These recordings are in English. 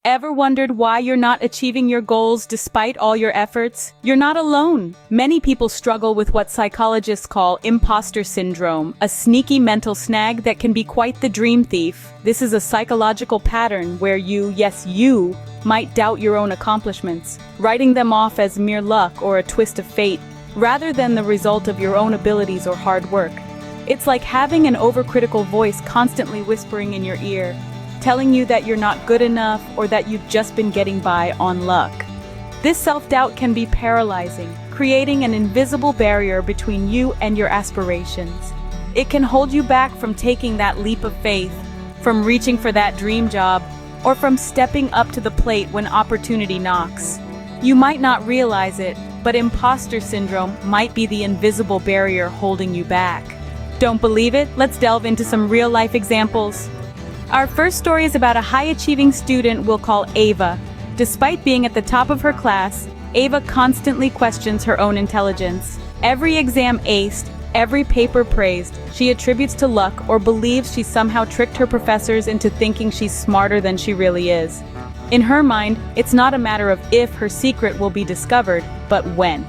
Ever wondered why you're not achieving your goals despite all your efforts? You're not alone. Many people struggle with what psychologists call imposter syndrome, a sneaky mental snag that can be quite the dream thief. This is a psychological pattern where you, might doubt your own accomplishments, writing them off as mere luck or a twist of fate, rather than the result of your own abilities or hard work. It's like having an overcritical voice constantly whispering in your ear, telling you that you're not good enough or that you've just been getting by on luck. This self-doubt can be paralyzing, creating an invisible barrier between you and your aspirations. It can hold you back from taking that leap of faith, from reaching for that dream job, or from stepping up to the plate when opportunity knocks. You might not realize it, but imposter syndrome might be the invisible barrier holding you back. Don't believe it? Let's delve into some real-life examples. Our first story is about a high-achieving student we'll call Ava. Despite being at the top of her class, Ava constantly questions her own intelligence. Every exam aced, every paper praised, she attributes to luck or believes she somehow tricked her professors into thinking she's smarter than she really is. In her mind, it's not a matter of if her secret will be discovered, but when.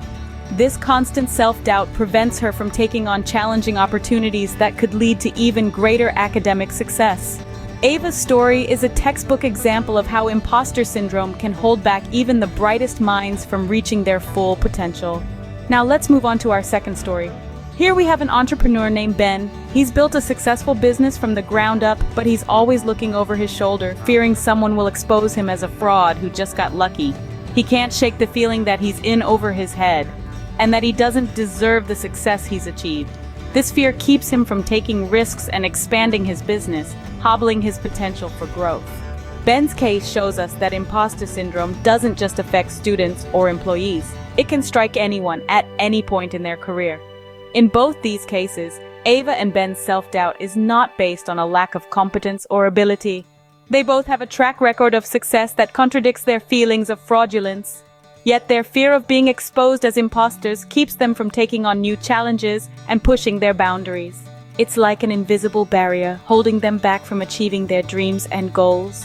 This constant self-doubt prevents her from taking on challenging opportunities that could lead to even greater academic success. Ava's story is a textbook example of how imposter syndrome can hold back even the brightest minds from reaching their full potential. Now let's move on to our second story. Here we have an entrepreneur named Ben. He's built a successful business from the ground up, but he's always looking over his shoulder, fearing someone will expose him as a fraud who just got lucky. He can't shake the feeling that he's in over his head, and that he doesn't deserve the success he's achieved. This fear keeps him from taking risks and expanding his business, hobbling his potential for growth. Ben's case shows us that imposter syndrome doesn't just affect students or employees. It can strike anyone at any point in their career. In both these cases, Ava and Ben's self-doubt is not based on a lack of competence or ability. They both have a track record of success that contradicts their feelings of fraudulence. Yet their fear of being exposed as imposters keeps them from taking on new challenges and pushing their boundaries. It's like an invisible barrier holding them back from achieving their dreams and goals.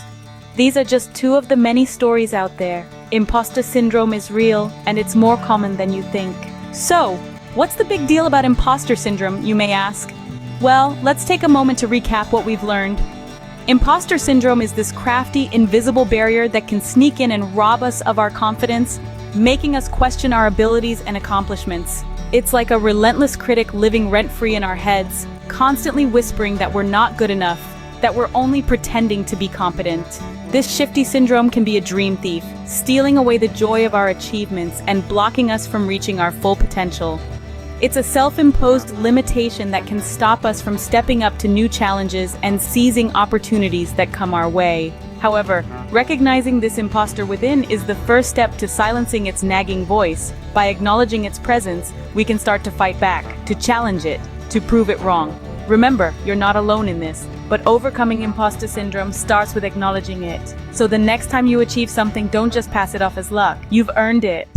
These are just two of the many stories out there. Imposter syndrome is real, and it's more common than you think. So, what's the big deal about imposter syndrome, you may ask? Well, let's take a moment to recap what we've learned. Imposter syndrome is this crafty, invisible barrier that can sneak in and rob us of our confidence, making us question our abilities and accomplishments. It's like a relentless critic living rent-free in our heads, constantly whispering that we're not good enough, that we're only pretending to be competent. This shifty syndrome can be a dream thief, stealing away the joy of our achievements and blocking us from reaching our full potential. It's a self-imposed limitation that can stop us from stepping up to new challenges and seizing opportunities that come our way. However, recognizing this imposter within is the first step to silencing its nagging voice. By acknowledging its presence, we can start to fight back, to challenge it, to prove it wrong. Remember, you're not alone in this, but overcoming imposter syndrome starts with acknowledging it. So the next time you achieve something, don't just pass it off as luck. You've earned it.